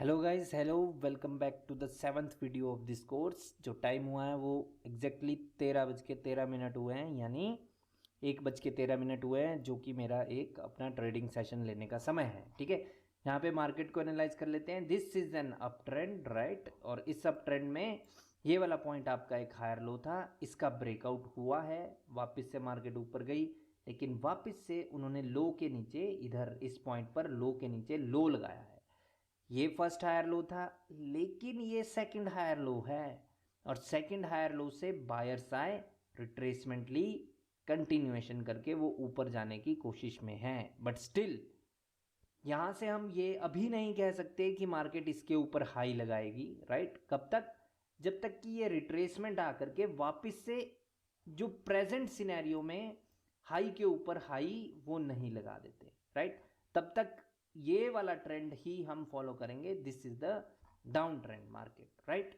Hello guys, hello, welcome back to the 7th video of this course. जो time हुआ है वो exactly 13:13 हुए हैं, यानी 1:13 हुए हैं, जो कि मेरा एक अपना ट्रेडिंग सेशन लेने का समय है। ठीक है, यहाँ पे मार्केट को एनालाइज कर लेते हैं। This is an up trend, right. और इस अप ट्रेंड में ये वाला पॉइंट आपका एक हायर लो था, इसका ब्रेकआउट हुआ है, वापस से मार्केट ऊपर गई, लेकिन वापस से उन्होंने लो के नीचे, इधर इस पॉइंट पर लो के नीचे लो लगाया है। ये फर्स्ट हायर लो था, लेकिन ये सेकंड हायर लो है, और सेकंड हायर लो से बायर्स आए, रिट्रेसमेंट ली, कंटिन्यूएशन करके वो ऊपर जाने की कोशिश में है। बट स्टिल यहां से हम ये अभी नहीं कह सकते कि मार्केट इसके ऊपर हाई लगाएगी, राइट। कब तक? जब तक कि ये रिट्रेसमेंट आकर के वापस से जो प्रेजेंट सिनेरियो में हाई के ऊपर हाई वो नहीं लगा देते, राइट। तब तक ये वाला ट्रेंड ही हम फॉलो करेंगे। This is the down trend market, right.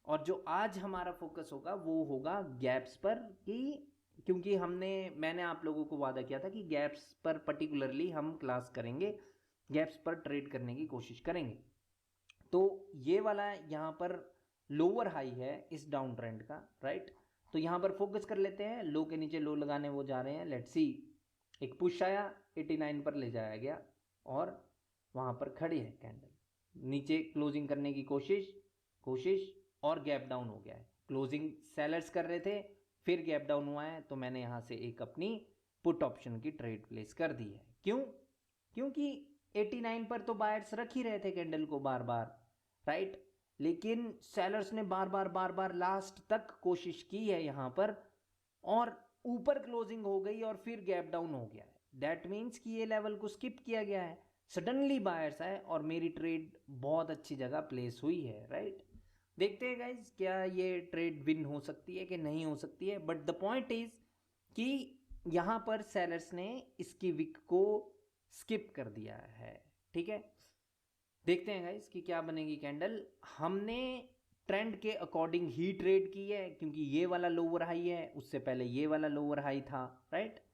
और जो आज हमारा फोकस होगा वो होगा गैप्स पर, कि क्योंकि मैंने आप लोगों को वादा किया था कि गैप्स पर पर्टिकुलरली हम क्लास करेंगे, गैप्स पर ट्रेड करने की कोशिश करेंगे। तो ये वाला यहाँ पर लोअर हाई है इस डाउन ट्रेंड का, राइट। तो यहाँ पर फोकस कर लेते हैं, लो के नीचे लो लगाने वो जा रहे हैं। लेट्स सी, एक पुश आया, 89 पर ले जाया गया और वहां पर खड़ी है कैंडल, नीचे क्लोजिंग करने की कोशिश कोशिश और गैप डाउन हो गया है। क्लोजिंग सेलर्स कर रहे थे, फिर गैप डाउन हुआ है, तो मैंने यहां से एक अपनी पुट ऑप्शन की ट्रेड प्लेस कर दी है। क्यों? क्योंकि 89 पर तो बायर्स रख ही रहे थे कैंडल को बार बार, राइट। लेकिन सेलर्स ने बार बार लास्ट तक कोशिश की है यहां पर, और ऊपर क्लोजिंग हो गई और फिर गैप डाउन हो गया है। दैट मीन्स कि ये लेवल को स्किप किया गया है, सडनली बायर्स आए और मेरी ट्रेड बहुत अच्छी जगह प्लेस हुई है, राइट। देखते हैं गाइज, क्या ये ट्रेड विन हो सकती है कि नहीं हो सकती है। बट द पॉइंट इज कि यहां पर सेलर्स ने इसकी विक को स्किप कर दिया है। ठीक है, देखते हैं गाइस कि क्या बनेगी कैंडल। हमने ट्रेंड के अकॉर्डिंग ही ट्रेड की है, क्योंकि ये वाला लोअर हाई है, उससे पहले ये वाला लोअर हाई था, राइट।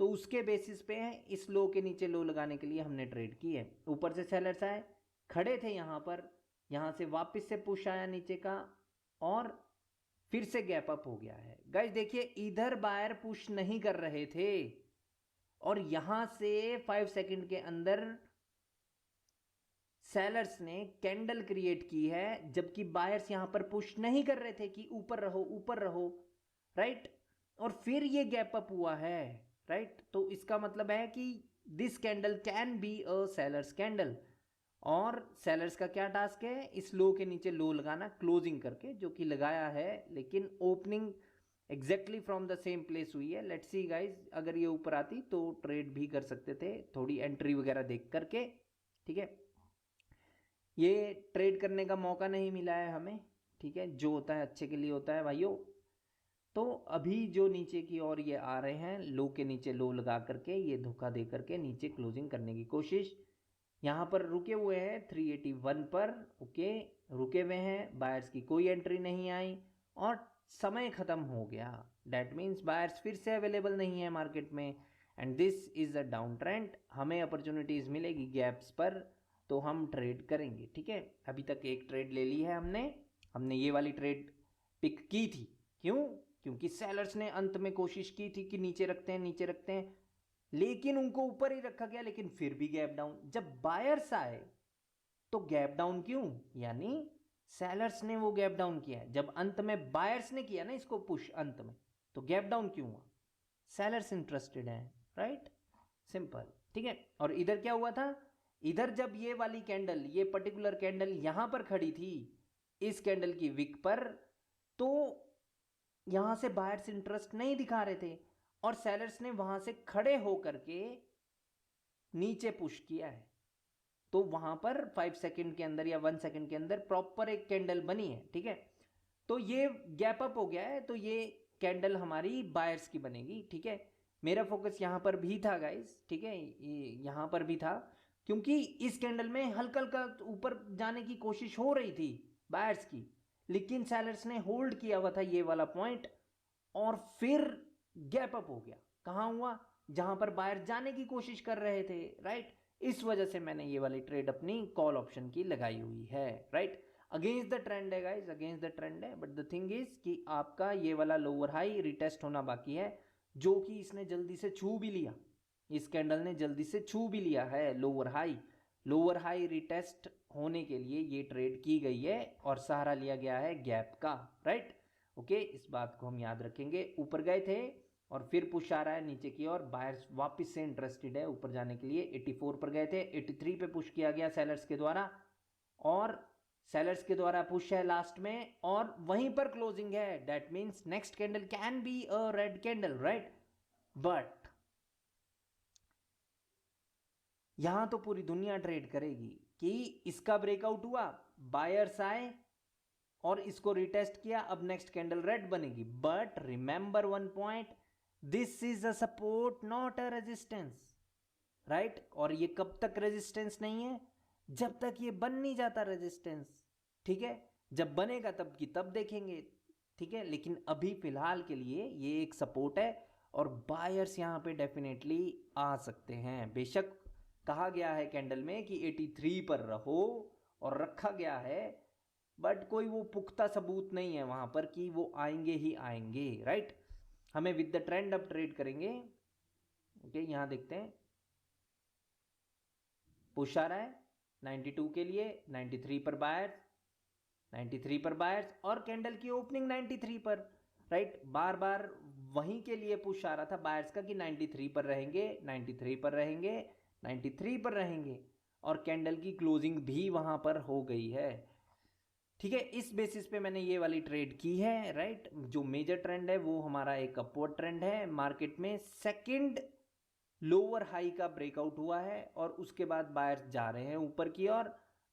तो उसके बेसिस पे है, इस लो के नीचे लो लगाने के लिए हमने ट्रेड की है। ऊपर से सेलर्स आए, खड़े थे यहां पर, यहां से वापस से पुश आया नीचे का और फिर से गैप अप हो गया है। गाइस देखिए, इधर बायर पुश नहीं कर रहे थे और यहां से 5 सेकंड के अंदर सेलर्स ने कैंडल क्रिएट की है, जबकि बायर्स यहां पर पुश नहीं कर रहे थे कि ऊपर रहो ऊपर रहो, राइट। और फिर ये गैप अप हुआ है, राइट। तो इसका मतलब है कि this candle can be a sellers candle. और सेलर्स का क्या टास्क है? इस लो के नीचे लो लगाना क्लोजिंग करके, जो कि लगाया है, लेकिन opening exactly from the same place हुई है। लेट्स सी गाइस, अगर ये ऊपर आती तो ट्रेड भी कर सकते थे, थोड़ी एंट्री वगैरह देख करके। ठीक है, ये ट्रेड करने का मौका नहीं मिला है हमें। ठीक है, जो होता है अच्छे के लिए होता है भाइयों। तो अभी जो नीचे की ओर ये आ रहे हैं, लो के नीचे लो लगा करके, ये धोखा दे करके नीचे क्लोजिंग करने की कोशिश। यहाँ पर रुके हुए हैं 381 पर, ओके, रुके हुए हैं, बायर्स की कोई एंट्री नहीं आई और समय खत्म हो गया। डैट मीन्स बायर्स फिर से अवेलेबल नहीं है मार्केट में, and this is a down trend. हमें अपॉर्चुनिटीज मिलेगी गैप्स पर, तो हम ट्रेड करेंगे। ठीक है, अभी तक एक ट्रेड ले ली है हमने हमने ये वाली ट्रेड पिक की थी। क्यों? क्योंकि सेलर्स ने अंत में कोशिश की थी कि नीचे रखते हैं नीचे रखते हैं, लेकिन उनको ऊपर ही रखा गया, लेकिन फिर भी गैप डाउन। जब बायर्स आए तो गैप डाउन क्यों? यानी सेलर्स ने वो गैप डाउन किया है। जब अंत में बायर्स ने किया ना इसको पुश अंत में, तो गैप डाउन क्यों हुआ? सेलर्स इंटरेस्टेड हैं, राइट, सिंपल। ठीक है, और इधर क्या हुआ था? इधर जब ये वाली कैंडल, ये पर्टिकुलर कैंडल यहां पर खड़ी थी, इस कैंडल की विक पर, तो यहां से बायर्स इंटरेस्ट नहीं दिखा रहे थे और सेलर्स ने वहां से खड़े होकर के नीचे पुश किया है। तो वहां पर 5 सेकंड के अंदर या 1 सेकंड के अंदर प्रॉपर एक कैंडल बनी है। ठीक है, तो ये गैप अप हो गया है, तो ये कैंडल हमारी बायर्स की बनेगी। ठीक है, मेरा फोकस यहां पर भी था गाइस, ठीक है, यहां पर भी था, क्योंकि इस कैंडल में हल्का हल्का ऊपर जाने की कोशिश हो रही थी बायर्स की, लेकिन सेलर्स ने होल्ड किया हुआ था ये वाला पॉइंट, और फिर गैप अप हो गया। कहां हुआ? जहां पर बायर जाने की कोशिश कर रहे थे, राइट। इस वजह से मैंने ये वाली ट्रेड अपनी कॉल ऑप्शन की लगाई हुई है, राइट। अगेंस्ट द ट्रेंड है गाइस, अगेंस्ट द ट्रेंड है, बट द थिंग इज कि आपका ये वाला लोअर हाई रिटेस्ट होना बाकी है, जो कि इसने जल्दी से छू भी लिया, इस कैंडल ने जल्दी से छू भी लिया है lower high. Lower high retest होने के लिए ये ट्रेड की गई है और सहारा लिया गया है गैप का, राइट। ओके, इस बात को हम याद रखेंगे। ऊपर गए थे और फिर पुश आ रहा है नीचे की ओर, बायर्स वापस से इंटरेस्टेड है ऊपर जाने के लिए। 84 पर गए थे, 83 पे पुश किया गया सेलर्स के द्वारा, और सेलर्स के द्वारा पुश है लास्ट में और वहीं पर क्लोजिंग है। That means next candle can be a red candle, right. But यहां तो पूरी दुनिया ट्रेड करेगी कि इसका ब्रेकआउट हुआ, बायर्स आए और इसको रिटेस्ट किया, अब नेक्स्ट कैंडल रेड बनेगी। But remember one point, this is a support not a resistance, right. और ये कब तक रेजिस्टेंस नहीं है? जब तक ये बन नहीं जाता रेजिस्टेंस, ठीक है। जब बनेगा तब की तब देखेंगे, ठीक है। लेकिन अभी फिलहाल के लिए ये एक सपोर्ट है और बायर्स यहाँ पे डेफिनेटली आ सकते हैं। बेशक कहा गया है कैंडल में कि 83 पर रहो और रखा गया है, बट कोई वो पुख्ता सबूत नहीं है वहां पर कि वो आएंगे ही आएंगे, राइट। हमें विद द ट्रेंड अब ट्रेड करेंगे। ओके, यहां देखते हैं, पुश आ रहा है 92 के लिए, 93 पर बायर्स, 93 पर बायर्स और कैंडल की ओपनिंग 93 पर, राइट। बार बार वहीं के लिए पुश आ रहा था बायर्स का कि 93 पर रहेंगे, 93 पर रहेंगे, 93 पर रहेंगे, और कैंडल की क्लोजिंग भी वहां पर हो गई है, ठीक है। इस बेसिस पे मैंने ये वाली ट्रेड की है, राइट। जो मेजर ट्रेंड है वो हमारा एक अपवर्ड ट्रेंड है मार्केट में, सेकंड लोअर हाई का ब्रेकआउट हुआ है और उसके बाद बायर्स जा रहे हैं ऊपर की ओर।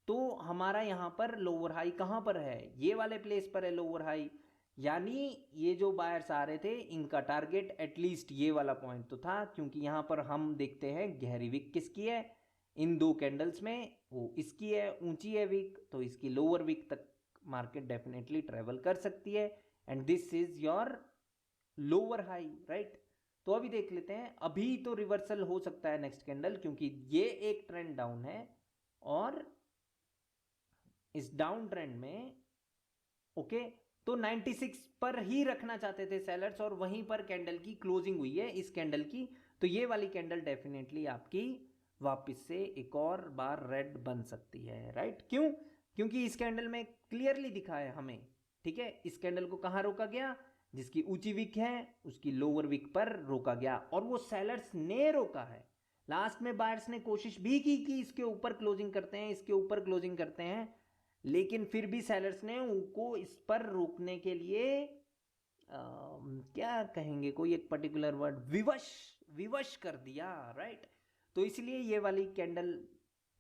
तो हमारा यहाँ पर लोअर हाई कहाँ पर है? ये वाले प्लेस पर है लोअर हाई, यानी ये जो बायर्स आ रहे थे इनका टारगेट एटलीस्ट ये वाला पॉइंट तो था, क्योंकि यहाँ पर हम देखते हैं गहरी विक किसकी है इन दो कैंडल्स में, वो इसकी है, ऊंची है विक, तो इसकी लोअर विक तक मार्केट डेफिनेटली ट्रेवल कर सकती है, and this is your lower high, right. तो अभी देख लेते हैं, अभी तो रिवर्सल हो सकता है नेक्स्ट कैंडल, क्योंकि ये एक ट्रेंड डाउन है और इस डाउन ट्रेंड में, ओके, तो 96 पर ही रखना चाहते थे सेलर्स और वहीं पर कैंडल की क्लोजिंग हुई है इस कैंडल की। तो ये वाली कैंडल डेफिनेटली आपकी वापस से एक और बार रेड बन सकती है, राइट। क्यों? क्योंकि इस कैंडल में क्लियरली दिखा है हमें, ठीक है। इस कैंडल को कहां रोका गया? जिसकी ऊंची विक है उसकी लोअर विक पर रोका गया, और वो सेलर्स ने रोका है। लास्ट में बायर्स ने कोशिश भी की कि इसके ऊपर क्लोजिंग करते हैं, इसके ऊपर क्लोजिंग करते हैं, लेकिन फिर भी सेलर्स ने उनको इस पर रोकने के लिए क्या कहेंगे, कोई एक पर्टिकुलर वर्ड, विवश विवश कर दिया, राइट। तो इसलिए ये वाली कैंडल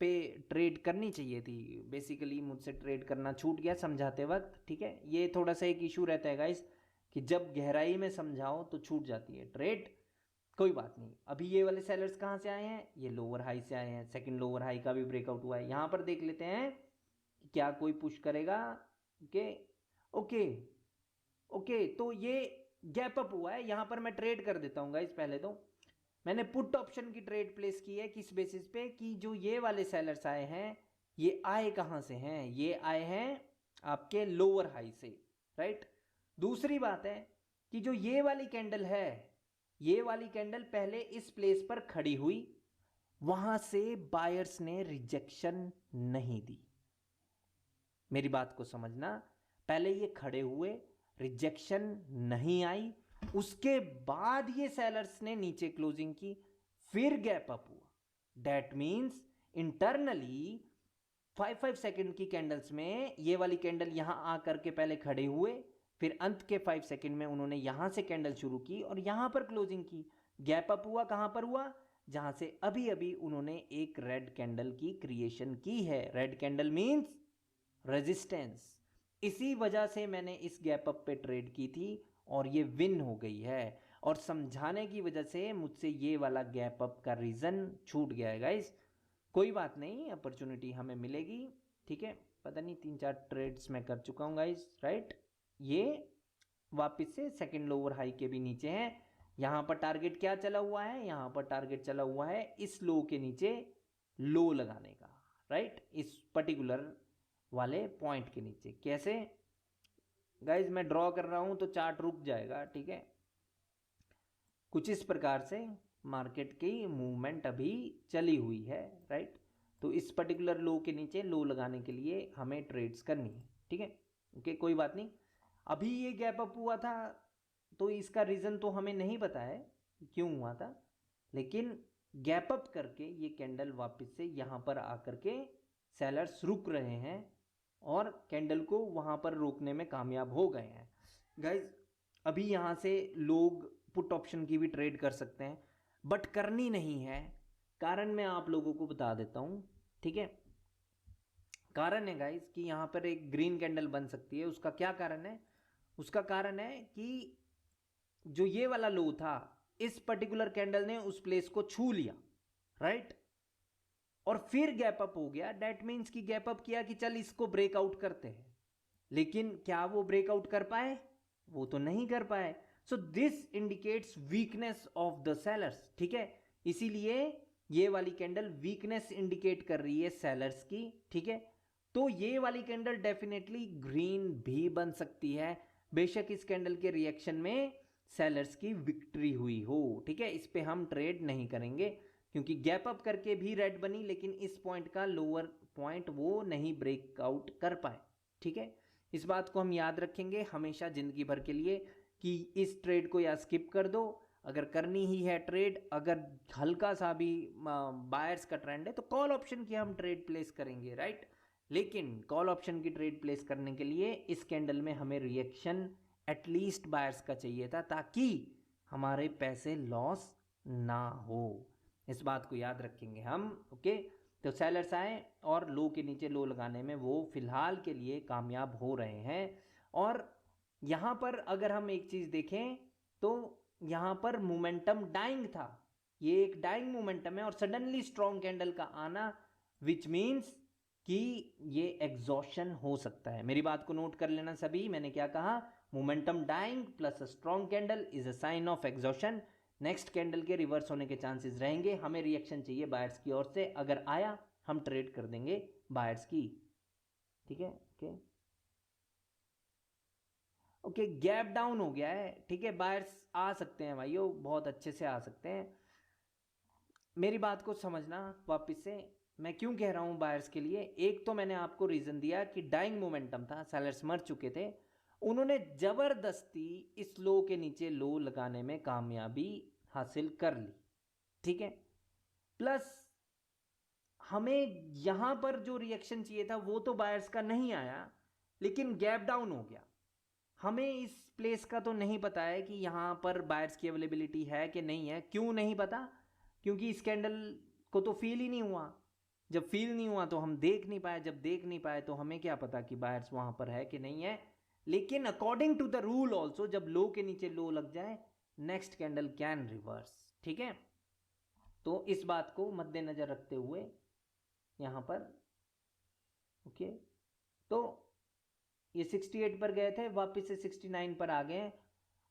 पे ट्रेड करनी चाहिए थी। बेसिकली मुझसे ट्रेड करना छूट गया समझाते वक्त, ठीक है। ये थोड़ा सा एक इशू रहता है गाइस कि जब गहराई में समझाओ तो छूट जाती है ट्रेड, कोई बात नहीं। अभी ये वाले सेलर्स कहाँ से आए हैं? ये लोअर हाई से आए हैं, सेकंड लोअर हाई का भी ब्रेकआउट हुआ है। यहाँ पर देख लेते हैं कि क्या कोई पुश करेगा। ओके ओके ओके, तो ये गैप अप हुआ है, यहाँ पर मैं ट्रेड कर देता हूँ गाइस। पहले तो मैंने पुट ऑप्शन की ट्रेड प्लेस की है, किस बेसिस पे कि जो ये वाले सेलर्स आए हैं ये आए कहाँ से हैं? ये आए हैं आपके लोअर हाई से, राइट। दूसरी बात है कि जो ये वाली कैंडल है, ये वाली कैंडल पहले इस प्लेस पर खड़ी हुई, वहां से बायर्स ने रिजेक्शन नहीं दी। मेरी बात को समझना, पहले ये खड़े हुए, रिजेक्शन नहीं आई, उसके बाद ये सेलर्स ने नीचे क्लोजिंग की, फिर गैप अप हुआ। दैट मींस इंटरनली 5 सेकंड की कैंडल्स में ये वाली कैंडल यहां आकर के पहले खड़े हुए, फिर अंत के 5 सेकंड में उन्होंने यहां से कैंडल शुरू की और यहां पर क्लोजिंग की। गैप अप हुआ कहां पर हुआ? जहां से अभी अभी उन्होंने एक रेड कैंडल की क्रिएशन की है। Red candle means resistance. इसी वजह से मैंने इस गैप अप पे ट्रेड की थी और ये विन हो गई है, और समझाने की वजह से मुझसे ये वाला गैप अप का रीजन छूट गया है गाइस। कोई बात नहीं, अपॉर्चुनिटी हमें मिलेगी, ठीक है। पता नहीं 3-4 ट्रेड्स मैं कर चुका हूँ गाइस, राइट। ये वापस से सेकंड लोअर हाई के भी नीचे हैं। यहाँ पर टारगेट क्या चला हुआ है? यहाँ पर टारगेट चला हुआ है इस लो के नीचे लो लगाने का, राइट, इस पर्टिकुलर वाले पॉइंट के नीचे। कैसे गाइज, मैं ड्रॉ कर रहा हूं तो चार्ट रुक जाएगा, ठीक है। कुछ इस प्रकार से मार्केट की मूवमेंट अभी चली हुई है, राइट। तो इस पर्टिकुलर लो के नीचे लो लगाने के लिए हमें ट्रेड्स करनी है, ठीक है। ओके, कोई बात नहीं। अभी ये गैप अप हुआ था तो इसका रीज़न तो हमें नहीं पता है क्यों हुआ था, लेकिन गैप अप करके ये कैंडल वापस से यहाँ पर आकर के सेलर्स रुक रहे हैं और कैंडल को वहाँ पर रोकने में कामयाब हो गए हैं। गाइज, अभी यहाँ से लोग पुट ऑप्शन की भी ट्रेड कर सकते हैं, बट करनी नहीं है। कारण मैं आप लोगों को बता देता हूँ, ठीक है। कारण है गाइज कि यहाँ पर एक ग्रीन कैंडल बन सकती है। उसका क्या कारण है? उसका कारण है कि जो ये वाला लो था, इस पर्टिकुलर कैंडल ने उस प्लेस को छू लिया, राइट, और फिर गैप अप हो गया। दैट मीन्स कि गैप अप किया कि चल इसको ब्रेकआउट करते हैं, लेकिन क्या वो ब्रेकआउट कर पाए? वो तो नहीं कर पाए। So this indicates weakness of the sellers, ठीक है। इसीलिए ये वाली कैंडल वीकनेस इंडिकेट कर रही है सेलर्स की, ठीक है। तो ये वाली कैंडल डेफिनेटली ग्रीन भी बन सकती है, बेशक इस कैंडल के रिएक्शन में सेलर्स की विक्ट्री हुई हो, ठीक है। इस पे हम ट्रेड नहीं करेंगे क्योंकि गैप अप करके भी रेड बनी, लेकिन इस पॉइंट का लोअर पॉइंट वो नहीं ब्रेकआउट कर पाए, ठीक है। इस बात को हम याद रखेंगे हमेशा ज़िंदगी भर के लिए कि इस ट्रेड को या स्किप कर दो। अगर करनी ही है ट्रेड, अगर हल्का सा भी बायर्स का ट्रेंड है तो कॉल ऑप्शन की हम ट्रेड प्लेस करेंगे, राइट। लेकिन कॉल ऑप्शन की ट्रेड प्लेस करने के लिए इस कैंडल में हमें रिएक्शन एटलीस्ट बायर्स का चाहिए था, ताकि हमारे पैसे लॉस ना हो। इस बात को याद रखेंगे हम, ओके। तो सेलर्स आए और लो के नीचे लो लगाने में वो फिलहाल के लिए कामयाब हो रहे हैं। और यहाँ पर अगर हम एक चीज़ देखें तो यहाँ पर मोमेंटम डाइंग था, ये एक डाइंग मोमेंटम है, और सडनली स्ट्रॉन्ग कैंडल का आना विच मीन्स कि ये एग्जॉशन हो सकता है। मेरी बात को नोट कर लेना सभी, मैंने क्या कहा? Momentum dying plus strong candle is a sign of exhaustion. Next candle के रिवर्स होने के चांसेस रहेंगे। हमें रिएक्शन चाहिए बायर्स की ओर से, अगर आया हम ट्रेड कर देंगे बायर्स की, ठीक है। ओके ओके, गैप डाउन हो गया है, ठीक है। बायर्स आ सकते हैं भाइयों, बहुत अच्छे से आ सकते हैं। मेरी बात को समझना वापस से, मैं क्यों कह रहा हूँ बायर्स के लिए। एक तो मैंने आपको रीज़न दिया कि डाइंग मोमेंटम था, सेलर्स मर चुके थे, उन्होंने ज़बरदस्ती इस लो के नीचे लो लगाने में कामयाबी हासिल कर ली, ठीक है। प्लस हमें यहाँ पर जो रिएक्शन चाहिए था वो तो बायर्स का नहीं आया, लेकिन गैप डाउन हो गया। हमें इस प्लेस का तो नहीं पता है कि यहाँ पर बायर्स की अवेलेबिलिटी है कि नहीं है। क्यों नहीं पता? क्योंकि इस कैंडल को तो फील ही नहीं हुआ। जब फील नहीं हुआ तो हम देख नहीं पाए, जब देख नहीं पाए तो हमें क्या पता कि बायर्स वहाँ पर है कि नहीं है। लेकिन according to the rule also, जब लो के नीचे लो लग जाए नेक्स्ट कैंडल कैन रिवर्स, ठीक है। तो इस बात को मद्देनजर रखते हुए यहाँ पर, ओके, तो ये 68 पर गए थे, वापस से 69 पर आ गए,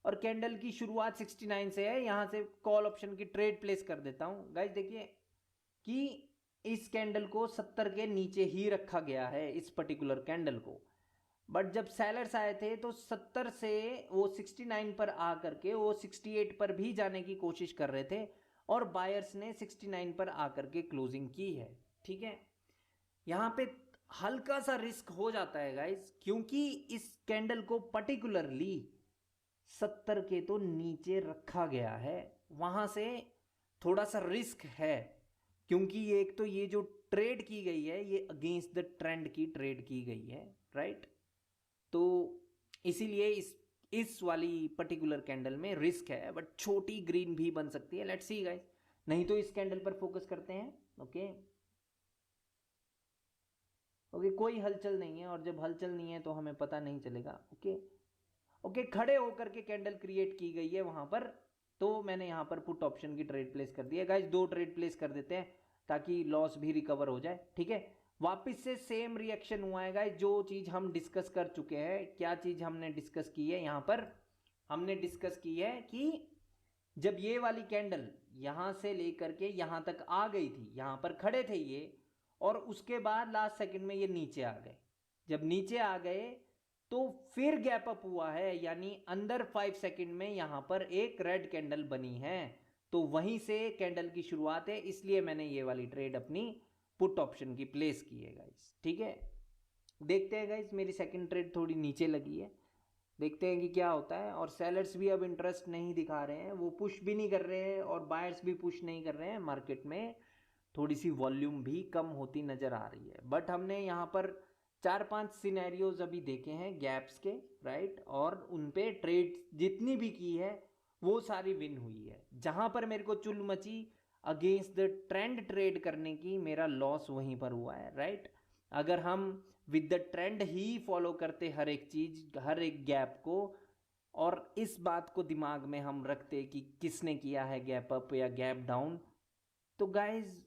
और कैंडल की शुरुआत 69 से है। यहाँ से कॉल ऑप्शन की ट्रेड प्लेस कर देता हूँ गाइज। देखिए कि इस कैंडल को 70 के नीचे ही रखा गया है, इस पर्टिकुलर कैंडल को। बट जब सेलर्स आए थे तो 70 से वो 69 पर आ करके वो 68 पर भी जाने की कोशिश कर रहे थे, और बायर्स ने 69 पर आकर के क्लोजिंग की है, ठीक है। यहाँ पे हल्का सा रिस्क हो जाता है गाइस, क्योंकि इस कैंडल को पर्टिकुलरली 70 के तो नीचे रखा गया है, वहां से थोड़ा सा रिस्क है। क्योंकि एक तो ये जो ट्रेड की गई है ये अगेंस्ट द ट्रेंड की ट्रेड की गई है, राइट। तो इसीलिए इस वाली पर्टिकुलर कैंडल में रिस्क है, बट छोटी ग्रीन भी बन सकती है। लेट्स सी गाइस, नहीं तो इस कैंडल पर फोकस करते हैं, ओके। ओके, कोई हलचल नहीं है, और जब हलचल नहीं है तो हमें पता नहीं चलेगा, ओके। ओके, खड़े होकर के कैंडल क्रिएट की गई है वहां पर, तो मैंने यहाँ पर पुट ऑप्शन की ट्रेड प्लेस कर दी है गाइज। 2 ट्रेड प्लेस कर देते हैं ताकि लॉस भी रिकवर हो जाए, ठीक है। वापस से सेम रिएक्शन हुआ है गाइज, जो चीज़ हम डिस्कस कर चुके हैं। क्या चीज़ हमने डिस्कस की है यहाँ पर? हमने डिस्कस की है कि जब ये वाली कैंडल यहाँ से लेकर के यहाँ तक आ गई थी, यहाँ पर खड़े थे ये, और उसके बाद लास्ट सेकंड में ये नीचे आ गए। जब नीचे आ गए तो फिर गैप अप हुआ है, यानी अंदर 5 सेकंड में यहाँ पर एक रेड कैंडल बनी है, तो वहीं से कैंडल की शुरुआत है, इसलिए मैंने ये वाली ट्रेड अपनी पुट ऑप्शन की प्लेस की है गाइस। ठीक है, देखते हैं गाइस, मेरी सेकंड ट्रेड थोड़ी नीचे लगी है, देखते हैं कि क्या होता है। और सेलर्स भी अब इंटरेस्ट नहीं दिखा रहे हैं, वो पुश भी नहीं कर रहे हैं और बायर्स भी पुश नहीं कर रहे हैं। मार्केट में थोड़ी सी वॉल्यूम भी कम होती नज़र आ रही है, बट हमने यहाँ पर 4-5 सिनेरियोज अभी देखे हैं गैप्स के, राइट, और उन पे ट्रेड जितनी भी की है वो सारी विन हुई है। जहाँ पर मेरे को चुल मची अगेंस्ट द ट्रेंड ट्रेड करने की, मेरा लॉस वहीं पर हुआ है, राइट। अगर हम with the trend he follow करते हर एक चीज़, हर एक गैप को, और इस बात को दिमाग में हम रखते कि किसने किया है गैप अप या गैप डाउन, तो गाइज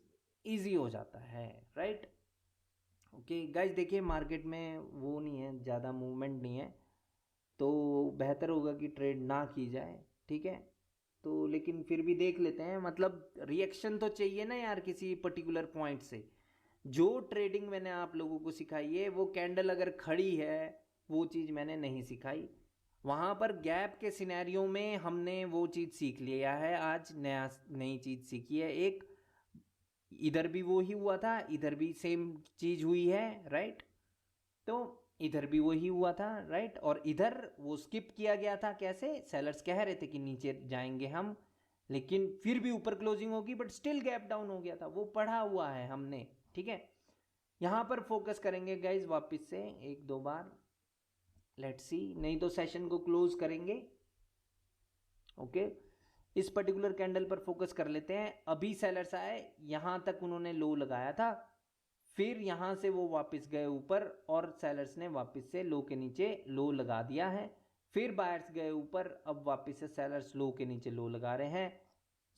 ईजी हो जाता है, राइट। ओके गाइज, देखिए मार्केट में वो नहीं है, ज़्यादा मूवमेंट नहीं है, तो बेहतर होगा कि ट्रेड ना की जाए, ठीक है। तो लेकिन फिर भी देख लेते हैं, मतलब रिएक्शन तो चाहिए ना यार किसी पर्टिकुलर पॉइंट से। जो ट्रेडिंग मैंने आप लोगों को सिखाई है वो कैंडल अगर खड़ी है वो चीज़ मैंने नहीं सिखाई, वहाँ पर गैप के सिनेरियो में हमने वो चीज़ सीख लिया है। आज नई चीज़ सीखी है एक, इधर भी वो ही हुआ था, इधर भी सेम चीज़ हुई है, राइट। तो इधर भी वही हुआ था, राइट, और इधर वो स्किप किया गया था। कैसे? सेलर्स कह रहे थे कि नीचे जाएंगे हम, लेकिन फिर भी ऊपर क्लोजिंग होगी, बट स्टिल गैप डाउन हो गया था, वो पढ़ा हुआ है हमने, ठीक है। यहाँ पर फोकस करेंगे गाइज वापस से 1-2 बार, लेट्स सी, नहीं तो सेशन को क्लोज करेंगे। ओके, इस पर्टिकुलर कैंडल पर फोकस कर लेते हैं। अभी सेलर्स आए, यहाँ तक उन्होंने लो लगाया था, फिर यहाँ से वो वापस गए ऊपर और सेलर्स ने वापस से लो के नीचे लो लगा दिया है। फिर बायर्स गए ऊपर, अब वापस से सेलर्स लो के नीचे लो लगा रहे हैं।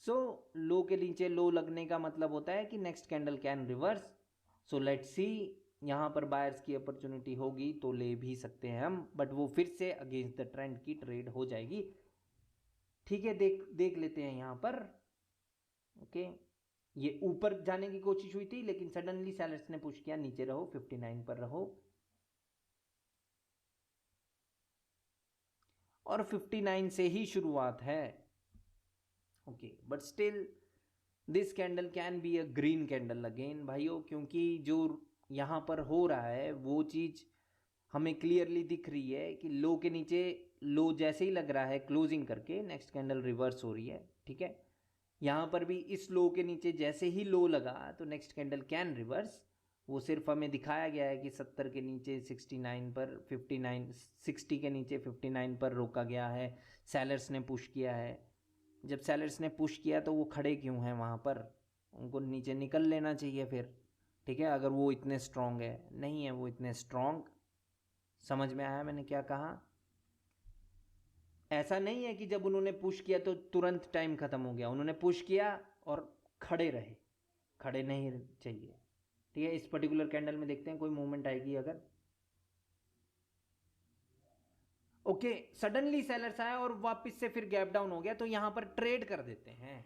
सो लो के नीचे लो लगने का मतलब होता है कि next candle can reverse. So let's see, यहाँ पर बायर्स की अपॉर्चुनिटी होगी तो ले भी सकते हैं हम, बट वो फिर से अगेंस्ट द ट्रेंड की ट्रेड हो जाएगी, ठीक है। देख लेते हैं यहाँ पर। ओके, ये ऊपर जाने की कोशिश हुई थी, लेकिन सडनली सेलर्स ने पुश किया, नीचे रहो, 59 पर रहो, और 59 से ही शुरुआत है। Okay, but still this candle can be a green candle again भाइयों, क्योंकि जो यहाँ पर हो रहा है वो चीज़ हमें क्लियरली दिख रही है कि लो के नीचे लो जैसे ही लग रहा है क्लोजिंग करके, नेक्स्ट कैंडल रिवर्स हो रही है, ठीक है। यहाँ पर भी इस लो के नीचे जैसे ही लो लगा तो नेक्स्ट कैंडल कैन रिवर्स। वो सिर्फ हमें दिखाया गया है कि 70 के नीचे 69 पर 59, 60 के नीचे 59 पर रोका गया है, सेलर्स ने पुश किया है। जब सेलर्स ने पुश किया तो वो खड़े क्यों हैं वहाँ पर, उनको नीचे निकल लेना चाहिए फिर, ठीक है। अगर वो इतने स्ट्रॉन्ग है, नहीं है वो इतने स्ट्रॉन्ग, समझ में आया मैंने क्या कहा? ऐसा नहीं है कि जब उन्होंने पुश किया तो तुरंत टाइम खत्म हो गया, उन्होंने पुश किया और खड़े रहे, खड़े नहीं चाहिए, ठीक है। इस पर्टिकुलर कैंडल में देखते हैं कोई मूवमेंट आएगी अगर। ओके, सडनली सेलर्स आए और वापस से फिर गैप डाउन हो गया, तो यहां पर ट्रेड कर देते हैं,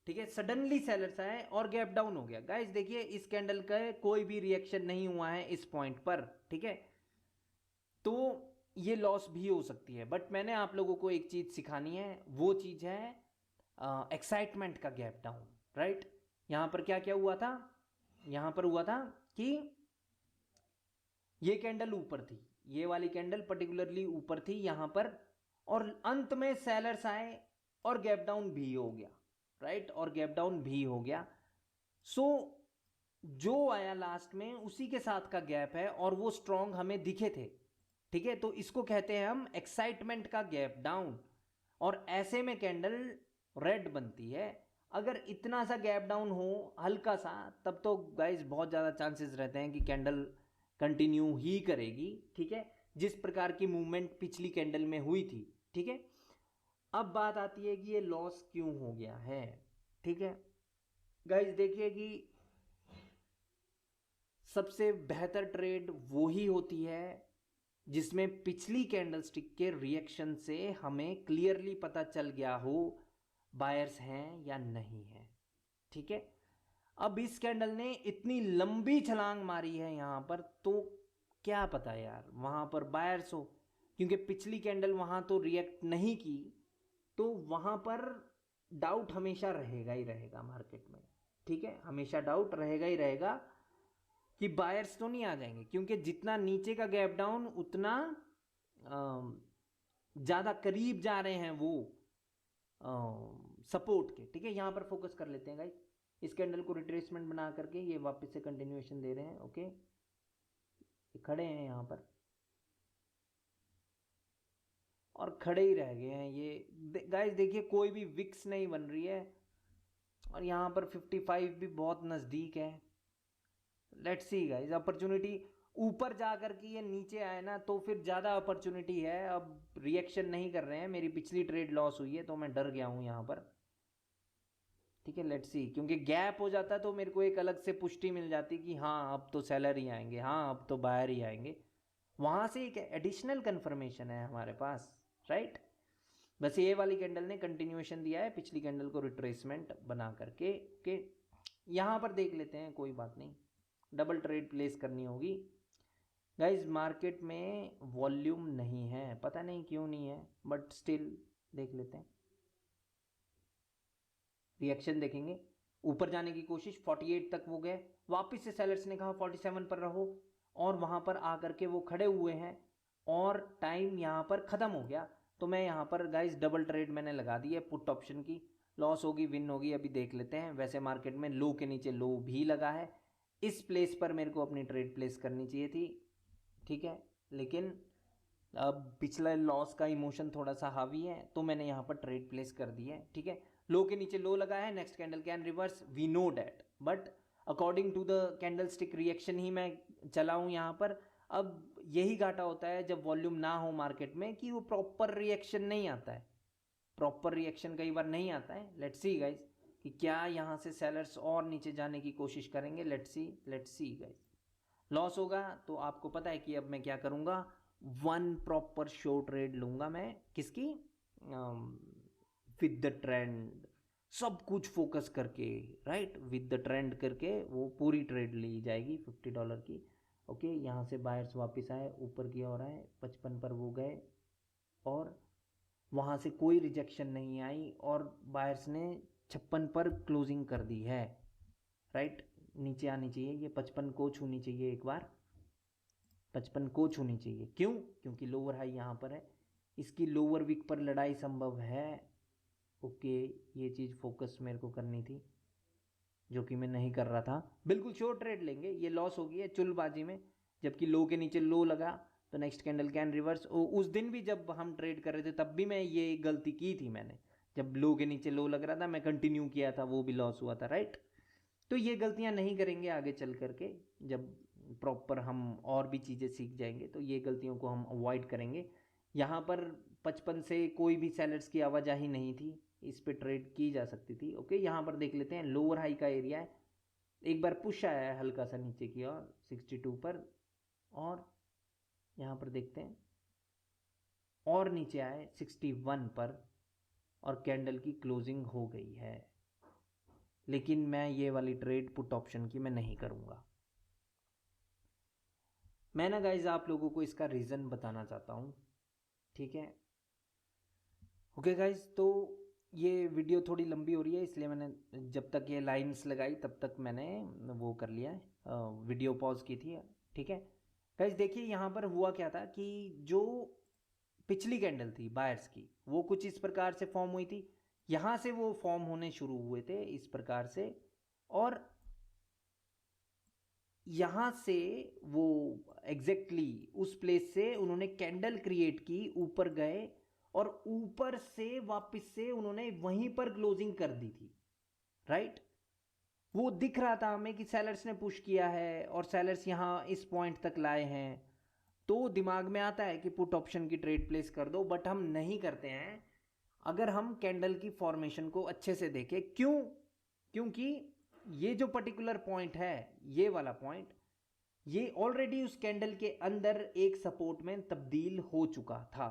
ठीक है। सडनली सेलर्स आए और गैप डाउन हो गया। गाइस देखिए, इस कैंडल का कोई भी रिएक्शन नहीं हुआ है इस पॉइंट पर, ठीक है, तो ये लॉस भी हो सकती है। बट मैंने आप लोगों को एक चीज़ सिखानी है, वो चीज़ है एक्साइटमेंट का गैप डाउन, राइट। यहाँ पर क्या क्या हुआ था, यहाँ पर हुआ था कि ये कैंडल ऊपर थी, ये वाली कैंडल पर्टिकुलरली ऊपर थी यहाँ पर, और अंत में सेलर्स आए और गैप डाउन भी हो गया, राइट, और गैप डाउन भी हो गया। सो जो आया लास्ट में उसी के साथ का गैप है और वो स्ट्रॉन्ग हमें दिखे थे, ठीक है। तो इसको कहते हैं हम एक्साइटमेंट का गैप डाउन, और ऐसे में कैंडल रेड बनती है। अगर इतना सा गैप डाउन हो हल्का सा, तब तो गाइस बहुत ज़्यादा चांसेस रहते हैं कि कैंडल कंटिन्यू ही करेगी, ठीक है, जिस प्रकार की मूवमेंट पिछली कैंडल में हुई थी, ठीक है। अब बात आती है कि ये लॉस क्यों हो गया है, ठीक है। गाइस देखिए कि सबसे बेहतर ट्रेड वो ही होती है जिसमें पिछली कैंडलस्टिक के रिएक्शन से हमें क्लियरली पता चल गया हो बायर्स हैं या नहीं है। ठीक है, अब इस कैंडल ने इतनी लंबी छलांग मारी है यहाँ पर, तो क्या पता यार वहाँ पर बायर्स हो, क्योंकि पिछली कैंडल वहाँ तो रिएक्ट नहीं की, तो वहाँ पर डाउट हमेशा रहेगा ही रहेगा मार्केट में। ठीक है, हमेशा डाउट रहेगा ही रहेगा कि बायर्स तो नहीं आ जाएंगे, क्योंकि जितना नीचे का गैप डाउन उतना ज़्यादा करीब जा रहे हैं वो सपोर्ट के। ठीक है, यहाँ पर फोकस कर लेते हैं गाइस, इस कैंडल को रिट्रेसमेंट बना करके ये वापस से कंटिन्यूएशन दे रहे हैं। ओके, खड़े हैं यहाँ पर और खड़े ही रह गए हैं ये गाइस। देखिए कोई भी विक्स नहीं बन रही है, और यहाँ पर 55 भी बहुत नज़दीक है। लेट्स सी गाइस, अपॉर्चुनिटी ऊपर जा कर के ये नीचे आए ना तो फिर ज़्यादा अपॉर्चुनिटी है। अब रिएक्शन नहीं कर रहे हैं, मेरी पिछली ट्रेड लॉस हुई है तो मैं डर गया हूँ यहाँ पर। ठीक है, लेट्स सी, क्योंकि गैप हो जाता तो मेरे को एक अलग से पुष्टि मिल जाती कि हाँ अब तो सेलर ही आएंगे, हाँ अब तो बायर ही आएंगे। वहाँ से एक एडिशनल कंफर्मेशन है हमारे पास, राइट। बस ये वाली कैंडल ने कंटिन्यूएशन दिया है पिछली कैंडल को रिट्रेसमेंट बना करके के। यहाँ पर देख लेते हैं, कोई बात नहीं, डबल ट्रेड प्लेस करनी होगी गाइज। मार्केट में वॉल्यूम नहीं है, पता नहीं क्यों नहीं है, बट स्टिल देख लेते हैं। रिएक्शन देखेंगे, ऊपर जाने की कोशिश 48 तक वो गए, वापस से सेलर्स ने कहा 47 पर रहो, और वहाँ पर आकर के वो खड़े हुए हैं और टाइम यहाँ पर ख़त्म हो गया। तो मैं यहाँ पर गाइज डबल ट्रेड मैंने लगा दी है पुट ऑप्शन की। लॉस होगी विन होगी अभी देख लेते हैं। वैसे मार्केट में लो के नीचे लो भी लगा है, इस प्लेस पर मेरे को अपनी ट्रेड प्लेस करनी चाहिए थी। ठीक है, लेकिन अब पिछला लॉस का इमोशन थोड़ा सा हावी है तो मैंने यहाँ पर ट्रेड प्लेस कर दी है। ठीक है, लो के नीचे लो लगा है, next candle can reverse, we know that, but according to the candle stick reaction ही मैं चला हूँ यहाँ पर। अब यही घाटा होता है जब वॉल्यूम ना हो मार्केट में, कि वो प्रॉपर रिएक्शन नहीं आता है, प्रॉपर रिएक्शन कई बार नहीं आता है। लेट्स सी गाइज कि क्या यहाँ से सेलर्स और नीचे जाने की कोशिश करेंगे। Let's see guys. लॉस होगा तो आपको पता है कि अब मैं क्या करूँगा, वन प्रॉपर शो ट्रेड लूँगा मैं, किसकी, विद द ट्रेंड, सब कुछ फोकस करके, राइट, विद द ट्रेंड करके वो पूरी ट्रेड ली जाएगी $50 की। ओके, यहाँ से बायर्स वापस आए, ऊपर की ओर आए, 55 पर वो गए और वहाँ से कोई रिजेक्शन नहीं आई और बायर्स ने 56 पर क्लोजिंग कर दी है, राइट। नीचे आनी चाहिए, ये 55 को छूनी चाहिए, एक बार 55 को छूनी चाहिए। क्यों? क्योंकि लोअर हाई यहाँ पर है, इसकी लोअर वीक पर लड़ाई संभव है। ओके, ये चीज़ फोकस मेरे को करनी थी जो कि मैं नहीं कर रहा था। बिल्कुल श्योर ट्रेड लेंगे, ये लॉस हो गई है चुलबाजी में, जबकि लो के नीचे लो लगा तो नेक्स्ट कैंडल कैन रिवर्स। उस दिन भी जब हम ट्रेड कर रहे थे तब भी मैं ये गलती की थी मैंने, जब लो के नीचे लो लग रहा था मैं कंटिन्यू किया था, वो भी लॉस हुआ था, राइट। तो ये गलतियां नहीं करेंगे आगे चल करके, जब प्रॉपर हम और भी चीज़ें सीख जाएंगे तो ये गलतियों को हम अवॉइड करेंगे। यहाँ पर 55 से कोई भी सेलर्स की आवाजाही नहीं थी, इस पे ट्रेड की जा सकती थी। ओके, यहाँ पर देख लेते हैं, लोअर हाई का एरिया है, एक बार पुश आया है हल्का सा नीचे की ओर 62 पर, और यहाँ पर देखते हैं और नीचे आए 61 पर और कैंडल की क्लोजिंग हो गई है। लेकिन मैं ये वाली ट्रेड पुट ऑप्शन की मैं नहीं करूँगा। मैं ना गाइज आप लोगों को इसका रीज़न बताना चाहता हूँ, ठीक है। ओके गाइज, तो ये वीडियो थोड़ी लंबी हो रही है, इसलिए मैंने जब तक ये लाइंस लगाई तब तक मैंने वो कर लिया है, वीडियो पॉज की थी। ठीक है गाइज, देखिए यहाँ पर हुआ क्या था कि जो पिछली कैंडल थी बायर्स की, वो कुछ इस प्रकार से फॉर्म हुई थी, यहाँ से वो फॉर्म होने शुरू हुए थे इस प्रकार से, और यहाँ से वो एग्जैक्टली उस प्लेस से उन्होंने कैंडल क्रिएट की, ऊपर गए और ऊपर से वापस से उन्होंने वहीं पर क्लोजिंग कर दी थी, राइट। वो दिख रहा था हमें कि सेलर्स ने पुश किया है और सेलर्स यहाँ इस पॉइंट तक लाए हैं, तो दिमाग में आता है कि पुट ऑप्शन की ट्रेड प्लेस कर दो, बट हम नहीं करते हैं अगर हम कैंडल की फॉर्मेशन को अच्छे से देखें। क्यों? क्योंकि ये जो पर्टिकुलर पॉइंट है, ये वाला पॉइंट, ये ऑलरेडी उस कैंडल के अंदर एक सपोर्ट में तब्दील हो चुका था,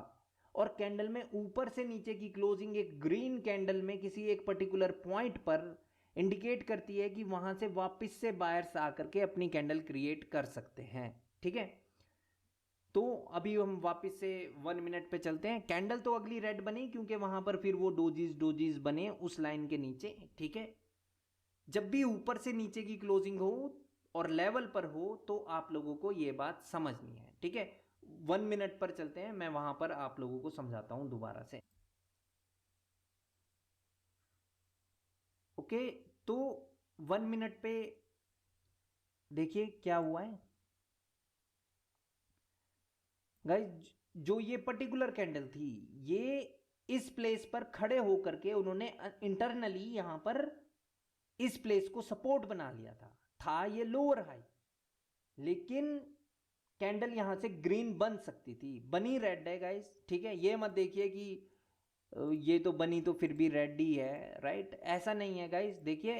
और कैंडल में ऊपर से नीचे की क्लोजिंग एक ग्रीन कैंडल में किसी एक पर्टिकुलर पॉइंट पर इंडिकेट करती है कि वहां से वापस से बायर्स आकर के अपनी कैंडल क्रिएट कर सकते हैं। ठीक है, तो अभी हम वापस से 1 मिनट पे चलते हैं। कैंडल तो अगली रेड बनी क्योंकि वहां पर फिर वो डोजीज बने उस लाइन के नीचे। ठीक है, जब भी ऊपर से नीचे की क्लोजिंग हो और लेवल पर हो तो आप लोगों को ये बात समझनी है। ठीक है, 1 मिनट पर चलते हैं, मैं वहां पर आप लोगों को समझाता हूं दोबारा से। ओके, तो 1 मिनट पे देखिए क्या हुआ है गाइस। जो ये पर्टिकुलर कैंडल थी, ये इस प्लेस पर खड़े होकर के उन्होंने इंटरनली यहां पर इस प्लेस को सपोर्ट बना लिया था ये लोअर हाई, लेकिन कैंडल यहां से ग्रीन बन सकती थी, बनी रेड है गाइस। ठीक है, ये मत देखिए कि ये तो बनी तो फिर भी रेड ही है, राइट? ऐसा नहीं है गाइस। देखिए,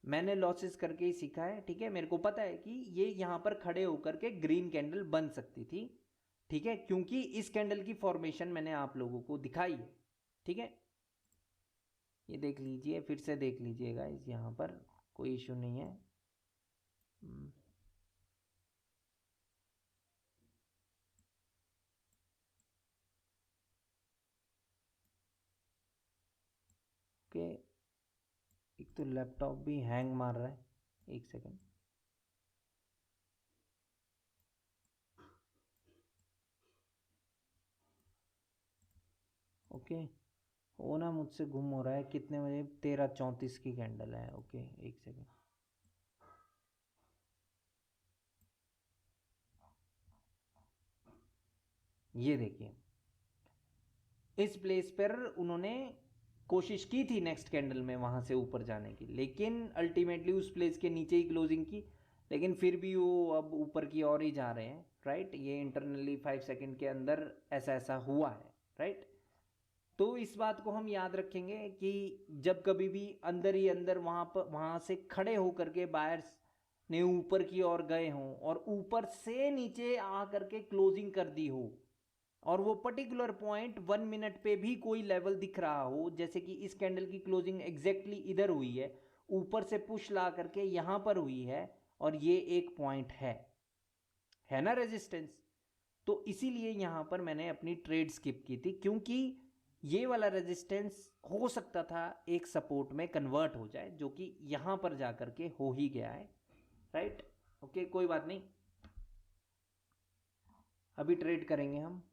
मैंने लॉसेस करके ही सीखा है। ठीक है, मेरे को पता है कि ये यहां पर खड़े होकर के ग्रीन कैंडल बन सकती थी। ठीक है, क्योंकि इस कैंडल की फॉर्मेशन मैंने आप लोगों को दिखाई है। ठीक है, ये देख लीजिए, फिर से देख लीजिएगा, इस यहाँ पर कोई इशू नहीं है। ओके, एक तो लैपटॉप भी हैंग मार रहा है, एक सेकेंड। ओके, वो ना मुझसे गुम हो रहा है। कितने बजे? 13:34 की कैंडल है। ओके, एक सेकेंड। ये देखिए, इस प्लेस पर उन्होंने कोशिश की थी नेक्स्ट कैंडल में वहां से ऊपर जाने की, लेकिन अल्टीमेटली उस प्लेस के नीचे ही क्लोजिंग की। लेकिन फिर भी वो अब ऊपर की ओर ही जा रहे हैं, राइट? ये इंटरनली 5 सेकंड के अंदर ऐसा ऐसा हुआ है, राइट? तो इस बात को हम याद रखेंगे कि जब कभी भी अंदर ही अंदर वहां से खड़े होकर के बायर्स ने ऊपर की ओर गए हों और ऊपर से नीचे आ करके क्लोजिंग कर दी हो, और वो पर्टिकुलर पॉइंट 1 मिनट पे भी कोई लेवल दिख रहा हो, जैसे कि इस कैंडल की क्लोजिंग एग्जैक्टली इधर हुई है, ऊपर से पुश ला करके यहां पर हुई है, और ये एक पॉइंट है ना रेजिस्टेंस। तो इसीलिए यहां पर मैंने अपनी ट्रेड स्किप की थी, क्योंकि ये वाला रेजिस्टेंस हो सकता था एक सपोर्ट में कन्वर्ट हो जाए, जो कि यहां पर जाकर के हो ही गया है, राइट? ओके, कोई बात नहीं, अभी ट्रेड करेंगे हम।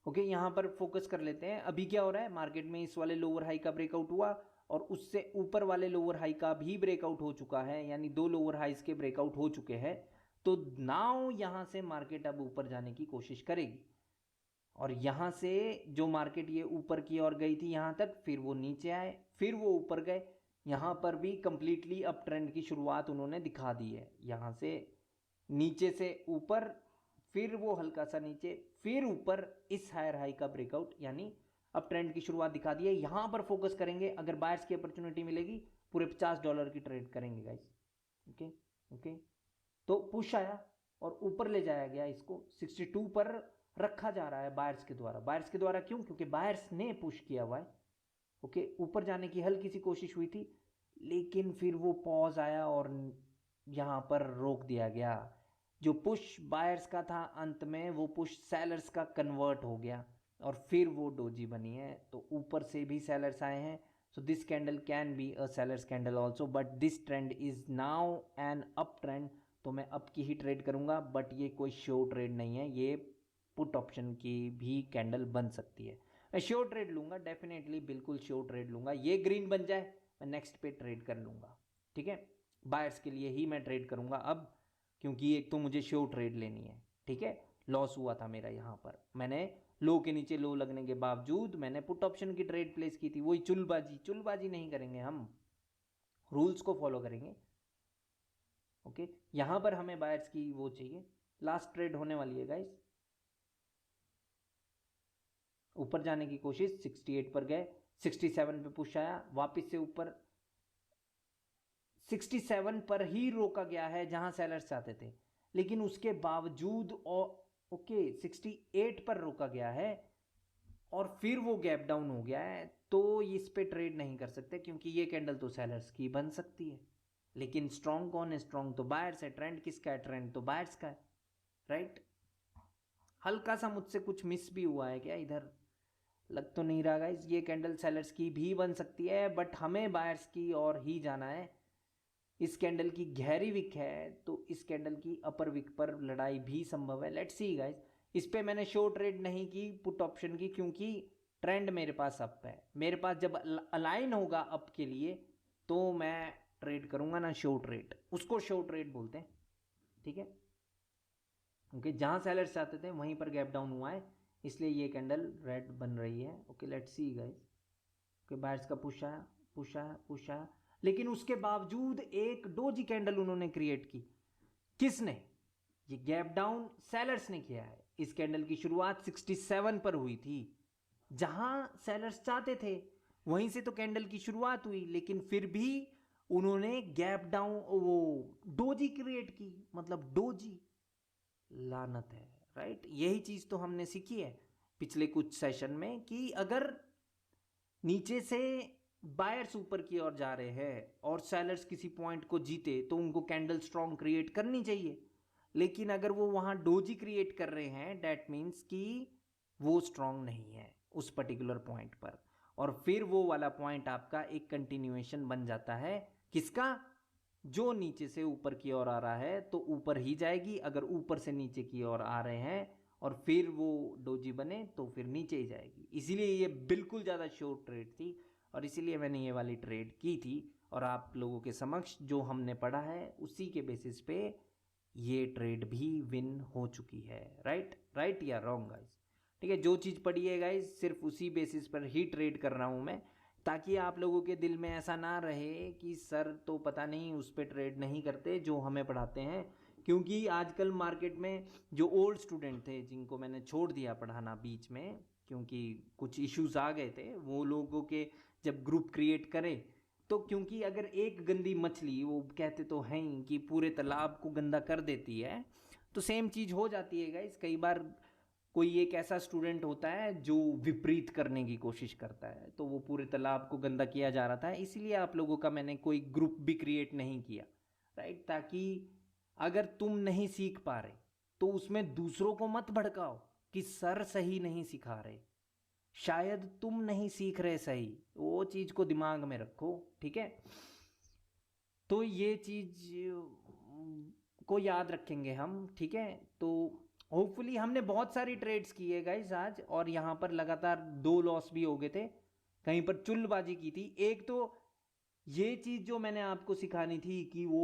ओके, यहां पर फोकस कर लेते हैं। अभी क्या हो रहा है मार्केट में? इस वाले लोअर हाई का ब्रेकआउट हुआ और उससे ऊपर वाले लोअर हाई का भी ब्रेकआउट हो चुका है, यानी 2 लोअर हाइज के ब्रेकआउट हो चुके हैं। तो नाउ यहां से मार्केट अब ऊपर जाने की कोशिश करेगी, और यहां से जो मार्केट ये ऊपर की ओर गई थी यहां तक, फिर वो नीचे आए, फिर वो ऊपर गए। यहां पर भी कंप्लीटली अप ट्रेंड की शुरुआत उन्होंने दिखा दी है। यहां से नीचे से ऊपर, फिर वो हल्का सा नीचे, फिर ऊपर, इस हायर हाई का ब्रेकआउट, यानी अप ट्रेंड की शुरुआत दिखा दी है। यहां पर फोकस करेंगे, अगर बायर्स की अपॉर्चुनिटी मिलेगी पूरे $50 की ट्रेड करेंगे गाइस। ओके ओके, तो पुश आया और ऊपर ले जाया गया, इसको 62 पर रखा जा रहा है बायर्स के द्वारा। बायर्स के द्वारा क्यों? क्योंकि बायर्स ने पुश किया हुआ है। ओके, ऊपर जाने की हल्की सी कोशिश हुई थी, लेकिन फिर वो पॉज आया और यहाँ पर रोक दिया गया। जो पुश बायर्स का था, अंत में वो पुश सेलर्स का कन्वर्ट हो गया, और फिर वो डोजी बनी है। तो ऊपर से भी सेलर्स आए हैं, so this candle can be a sellers candle also, but this trend is now an up trend. तो मैं अप की ही ट्रेड करूंगा, बट ये कोई शो ट्रेड नहीं है, ये पुट ऑप्शन की भी कैंडल बन सकती है। मैं श्योर ट्रेड लूंगा, डेफिनेटली बिल्कुल श्योर ट्रेड लूंगा। ये ग्रीन बन जाए, मैं नेक्स्ट पे ट्रेड कर लूंगा। ठीक है, बायर्स के लिए ही मैं ट्रेड करूंगा अब, क्योंकि एक तो मुझे श्योर ट्रेड लेनी है। ठीक है, लॉस हुआ था मेरा यहाँ पर, मैंने लो के नीचे लो लगने के बावजूद मैंने पुट ऑप्शन की ट्रेड प्लेस की थी। वही चुलबाजी नहीं करेंगे हम, रूल्स को फॉलो करेंगे। ओके, यहां पर हमें बायर्स की वो चाहिए। लास्ट ट्रेड होने वाली है गाइस। ऊपर जाने की कोशिश, 68 पर गए, 67 पे पुश आया, वापस से ऊपर 67 पर ही रोका गया है जहां सेलर्स चाहते थे। लेकिन उसके बावजूद और ओके 68 पर रोका गया है और फिर वो गैप डाउन हो गया है, तो इस पे ट्रेड नहीं कर सकते क्योंकि ये कैंडल तो सेलर्स की बन सकती है। लेकिन स्ट्रॉन्ग कौन है? स्ट्रॉन्ग तो बायर्स है। ट्रेंड किसका है? ट्रेंड तो बायर्स का है, राइट। हल्का सा मुझसे कुछ मिस भी हुआ है क्या इधर? लग तो नहीं रहा गाइस। ये कैंडल सेलर्स की भी बन सकती है बट हमें बायर्स की और ही जाना है। इस कैंडल की गहरी विक है तो इस कैंडल की अपर विक पर लड़ाई भी संभव है। Let's see guys. इस पे मैंने शो ट्रेड नहीं की पुट ऑप्शन की क्योंकि ट्रेंड मेरे पास अप है। मेरे पास जब अलाइन होगा अप के लिए तो मैं ट्रेड करूंगा ना शो ट्रेड, उसको शो ट्रेड बोलते हैं, ठीक है। ओके, जहां सेलर्स चाहते थे वहीं पर गैप डाउन हुआ है, इसलिए ये कैंडल रेड बन रही है। Okay let's see guys. Okay buyers का पुश आया, पुश आया, पुश आया, लेकिन उसके बावजूद एक डोजी कैंडल उन्होंने क्रिएट की। किसने? ये गैप डाउन सेलर्स ने किया है। इस कैंडल की शुरुआत 67 पर हुई थी, जहां सेलर्स चाहते थे वहीं से तो कैंडल की शुरुआत हुई, लेकिन फिर भी उन्होंने गैप डाउन वो डोजी क्रिएट की, मतलब डोजी लानत है, राइट। यही चीज तो हमने सीखी है पिछले कुछ सेशन में कि अगर नीचे से बायर्स ऊपर की ओर जा रहे हैं और सेलर्स किसी पॉइंट को जीते तो उनको कैंडल स्ट्रॉन्ग क्रिएट करनी चाहिए। लेकिन अगर वो वहां डोजी क्रिएट कर रहे हैं दैट मीन्स कि वो स्ट्रॉन्ग नहीं है उस पर्टिकुलर पॉइंट पर, और फिर वो वाला पॉइंट आपका एक कंटिन्यूएशन बन जाता है। किसका? जो नीचे से ऊपर की ओर आ रहा है तो ऊपर ही जाएगी, अगर ऊपर से नीचे की ओर आ रहे हैं और फिर वो डोजी बने तो फिर नीचे ही जाएगी। इसीलिए ये बिल्कुल ज़्यादा शॉर्ट ट्रेड थी और इसीलिए मैंने ये वाली ट्रेड की थी, और आप लोगों के समक्ष जो हमने पढ़ा है उसी के बेसिस पे ये ट्रेड भी विन हो चुकी है। राइट राइट या रॉन्ग गाइस? ठीक है, जो चीज़ पढ़ी है गाइस सिर्फ उसी बेसिस पर ही ट्रेड कर रहा हूँ मैं, ताकि आप लोगों के दिल में ऐसा ना रहे कि सर तो पता नहीं उस पर ट्रेड नहीं करते जो हमें पढ़ाते हैं। क्योंकि आजकल मार्केट में जो ओल्ड स्टूडेंट थे जिनको मैंने छोड़ दिया पढ़ाना बीच में क्योंकि कुछ इश्यूज आ गए थे, वो लोगों के जब ग्रुप क्रिएट करें तो क्योंकि अगर एक गंदी मछली, वो कहते तो हैं ही कि पूरे तालाब को गंदा कर देती है, तो सेम चीज़ हो जाती है गाइस। कई बार कोई एक ऐसा स्टूडेंट होता है जो विपरीत करने की कोशिश करता है तो वो पूरे तालाब को गंदा किया जा रहा था, इसीलिए आप लोगों का मैंने कोई ग्रुप भी क्रिएट नहीं किया, राइट। ताकि अगर तुम नहीं सीख पा रहे तो उसमें दूसरों को मत भड़काओ कि सर सही नहीं सिखा रहे, शायद तुम नहीं सीख रहे सही, वो चीज को दिमाग में रखो, ठीक है। तो ये चीज को याद रखेंगे हम, ठीक है। तो होपफुली हमने बहुत सारी ट्रेड्स की है गाइस आज, और यहाँ पर लगातार 2 लॉस भी हो गए थे, कहीं पर चुल्लबाजी की थी। एक तो ये चीज जो मैंने आपको सिखानी थी कि वो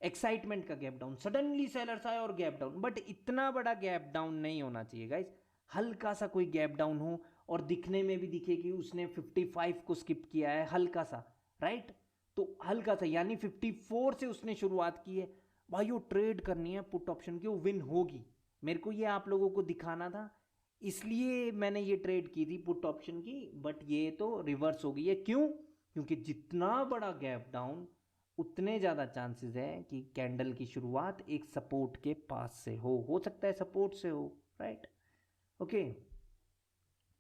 एक्साइटमेंट का गैप डाउन, सडनली सेलर्स आए और गैप डाउन, बट इतना बड़ा गैप डाउन नहीं होना चाहिए गाइस। हल्का सा कोई गैप डाउन हो और दिखने में भी दिखे कि उसने 55 को स्किप किया है हल्का सा, राइट। तो हल्का सा यानी 54 से उसने शुरुआत की है, भाई वो ट्रेड करनी है पुट ऑप्शन की, वो विन होगी। मेरे को ये आप लोगों को दिखाना था, इसलिए मैंने ये ट्रेड की थी पुट ऑप्शन की, बट ये तो रिवर्स हो गई है। क्यों? क्योंकि जितना बड़ा गैप डाउन उतने ज़्यादा चांसेस है कि कैंडल की शुरुआत एक सपोर्ट के पास से हो सकता है सपोर्ट से हो, राइट। ओके,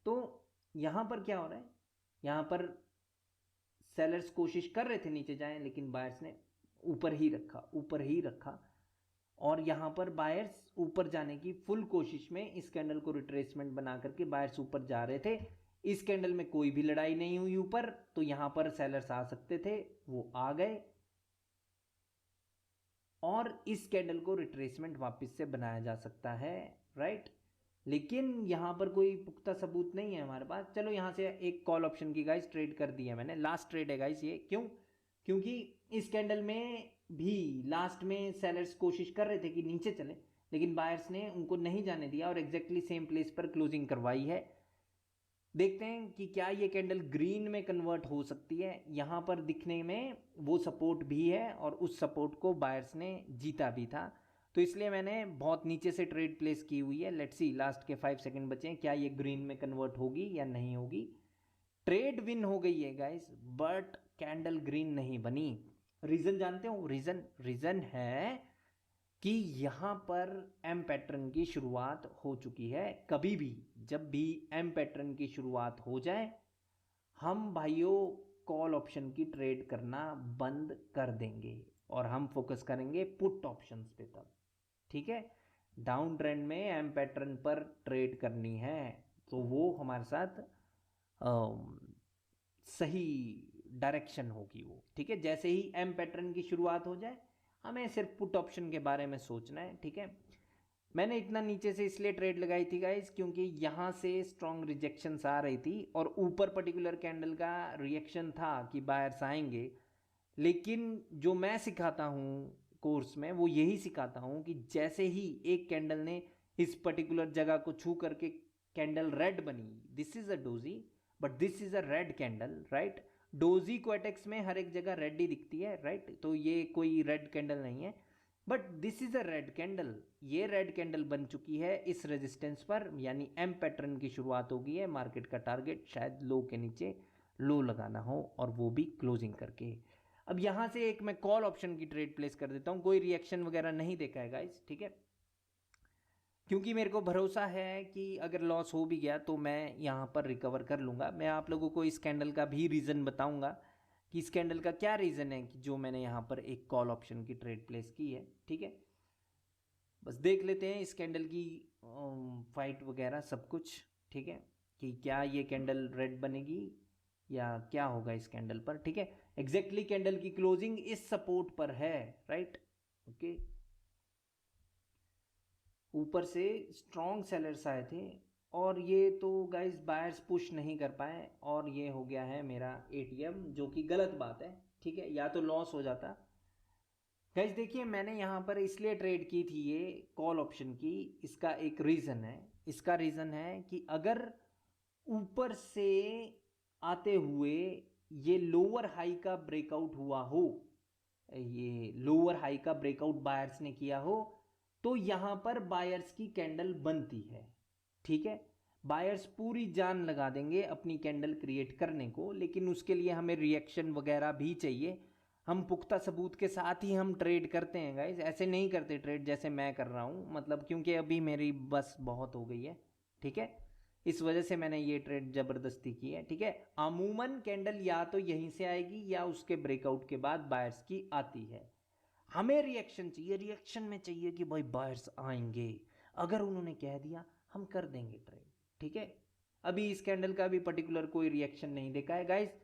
तो यहाँ पर क्या हो रहा है? यहाँ पर सेलर्स कोशिश कर रहे थे नीचे जाएं लेकिन बायर्स ने ऊपर ही रखा, ऊपर ही रखा, और यहाँ पर बायर्स ऊपर जाने की फुल कोशिश में इस कैंडल को रिट्रेसमेंट बना करके बायर्स ऊपर जा रहे थे। इस कैंडल में कोई भी लड़ाई नहीं हुई ऊपर, तो यहाँ पर सेलर्स आ सकते थे, वो आ गए, और इस कैंडल को रिट्रेसमेंट वापस से बनाया जा सकता है, राइट। लेकिन यहाँ पर कोई पुख्ता सबूत नहीं है हमारे पास। चलो यहाँ से एक कॉल ऑप्शन की गाइस ट्रेड कर दी है मैंने, लास्ट ट्रेड है गाइस ये। क्यों? क्योंकि इस कैंडल में भी लास्ट में सेलर्स कोशिश कर रहे थे कि नीचे चले, लेकिन बायर्स ने उनको नहीं जाने दिया और एग्जैक्टली सेम प्लेस पर क्लोजिंग करवाई है। देखते हैं कि क्या ये कैंडल ग्रीन में कन्वर्ट हो सकती है। यहाँ पर दिखने में वो सपोर्ट भी है और उस सपोर्ट को बायर्स ने जीता भी था, तो इसलिए मैंने बहुत नीचे से ट्रेड प्लेस की हुई है। लेट्स सी, लास्ट के 5 सेकंड बचे हैं, क्या ये ग्रीन में कन्वर्ट होगी या नहीं होगी। ट्रेड विन हो गई है गाइस, बट कैंडल ग्रीन नहीं बनी। रीजन जानते हो? रीजन है कि यहाँ पर एम पैटर्न की शुरुआत हो चुकी है। कभी भी जब भी एम पैटर्न की शुरुआत हो जाए, हम भाइयों कॉल ऑप्शन की ट्रेड करना बंद कर देंगे और हम फोकस करेंगे पुट ऑप्शंस पे तब। ठीक है, डाउन ट्रेंड में एम पैटर्न पर ट्रेड करनी है तो वो हमारे साथ सही डायरेक्शन होगी वो। ठीक है, जैसे ही एम पैटर्न की शुरुआत हो जाए हमें सिर्फ पुट ऑप्शन के बारे में सोचना है। ठीक है, मैंने इतना नीचे से इसलिए ट्रेड लगाई थी गाइस क्योंकि यहाँ से स्ट्रॉन्ग रिजेक्शंस आ रही थी और ऊपर पर्टिकुलर कैंडल का रिएक्शन था कि बायर्स आएंगे। लेकिन जो मैं सिखाता हूँ कोर्स में वो यही सिखाता हूँ कि जैसे ही एक कैंडल ने इस पर्टिकुलर जगह को छू करके कैंडल रेड बनी, this is a doji but this is a red candle, right. Doji Quotex में हर एक जगह रेड ही दिखती है, राइट, तो ये कोई रेड कैंडल नहीं है but this is a red candle. ये रेड कैंडल बन चुकी है इस रेजिस्टेंस पर, यानी एम पैटर्न की शुरुआत हो गई है। मार्केट का टारगेट शायद लो के नीचे लो लगाना हो और वो भी क्लोजिंग करके। अब यहाँ से एक मैं कॉल ऑप्शन की ट्रेड प्लेस कर देता हूँ, कोई रिएक्शन वगैरह नहीं देखा है गाइस, ठीक है, क्योंकि मेरे को भरोसा है कि अगर लॉस हो भी गया तो मैं यहाँ पर रिकवर कर लूँगा। मैं आप लोगों को इस कैंडल का भी रीज़न बताऊँगा कि इस कैंडल का क्या रीज़न है कि जो मैंने यहाँ पर एक कॉल ऑप्शन की ट्रेड प्लेस की है। ठीक है, बस देख लेते हैं इस कैंडल की फाइट वगैरह सब कुछ। ठीक है, कि क्या ये कैंडल रेड बनेगी या क्या होगा इस कैंडल पर। ठीक है, एग्जैक्टली कैंडल की क्लोजिंग इस सपोर्ट पर है, राइट। ओके, ऊपर से स्ट्रॉन्ग सेलर्स आए थे और ये तो गाइस बायर्स पुश नहीं कर पाए और ये हो गया है मेरा एटीएम, जो कि गलत बात है। ठीक है, या तो लॉस हो जाता। गाइस देखिए, मैंने यहाँ पर इसलिए ट्रेड की थी ये कॉल ऑप्शन की, इसका एक रीज़न है। इसका रीज़न है कि अगर ऊपर से आते हुए ये लोअर हाई का ब्रेकआउट हुआ हो, ये लोअर हाई का ब्रेकआउट बायर्स ने किया हो, तो यहां पर बायर्स की कैंडल बनती है। ठीक है, बायर्स पूरी जान लगा देंगे अपनी कैंडल क्रिएट करने को, लेकिन उसके लिए हमें रिएक्शन वगैरह भी चाहिए। हम पुख्ता सबूत के साथ ही हम ट्रेड करते हैं गाइज, ऐसे नहीं करते ट्रेड जैसे मैं कर रहा हूँ, मतलब क्योंकि अभी मेरी बस बहुत हो गई है। ठीक है, इस वजह से मैंने ये ट्रेड ज़बरदस्ती की है। ठीक है, अमूमन कैंडल या तो यहीं से आएगी या उसके ब्रेकआउट के बाद बायर्स की आती है। हमें रिएक्शन चाहिए, रिएक्शन में चाहिए कि भाई बायर्स आएंगे, अगर उन्होंने कह दिया हम कर देंगे ट्रेड। ठीक है, अभी इस कैंडल का भी पर्टिकुलर कोई रिएक्शन नहीं देखा है गाइस।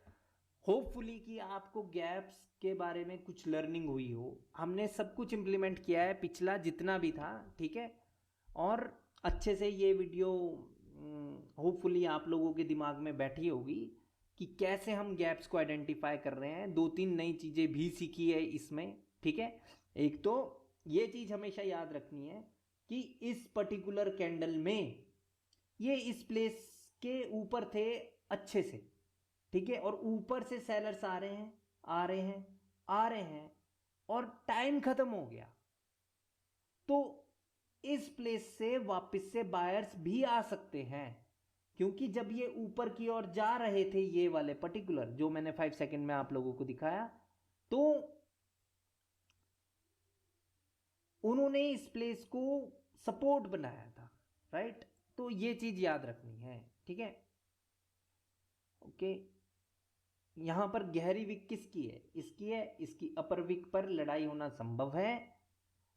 होपफुली कि आपको गैप्स के बारे में कुछ लर्निंग हुई हो। हमने सब कुछ इंप्लीमेंट किया है पिछला जितना भी था। ठीक है, और अच्छे से ये वीडियो होपफुली आप लोगों के दिमाग में बैठी होगी कि कैसे हम गैप्स को आइडेंटिफाई कर रहे हैं। दो तीन नई चीज़ें भी सीखी है इसमें। ठीक है, एक तो ये चीज़ हमेशा याद रखनी है कि इस पर्टिकुलर कैंडल में ये इस प्लेस के ऊपर थे अच्छे से। ठीक है, और ऊपर से सेलर्स आ रहे हैं आ रहे हैं आ रहे हैं और टाइम खत्म हो गया, तो इस प्लेस से वापस से बायर्स भी आ सकते हैं। क्योंकि जब ये ऊपर की ओर जा रहे थे, ये वाले पर्टिकुलर जो मैंने 5 सेकंड में आप लोगों को दिखाया, तो उन्होंने इस प्लेस को सपोर्ट बनाया था, राइट। तो ये चीज याद रखनी है। ठीक है, ओके, यहां पर गहरी विक किसकी है? इसकी है। इसकी अपर विक पर लड़ाई होना संभव है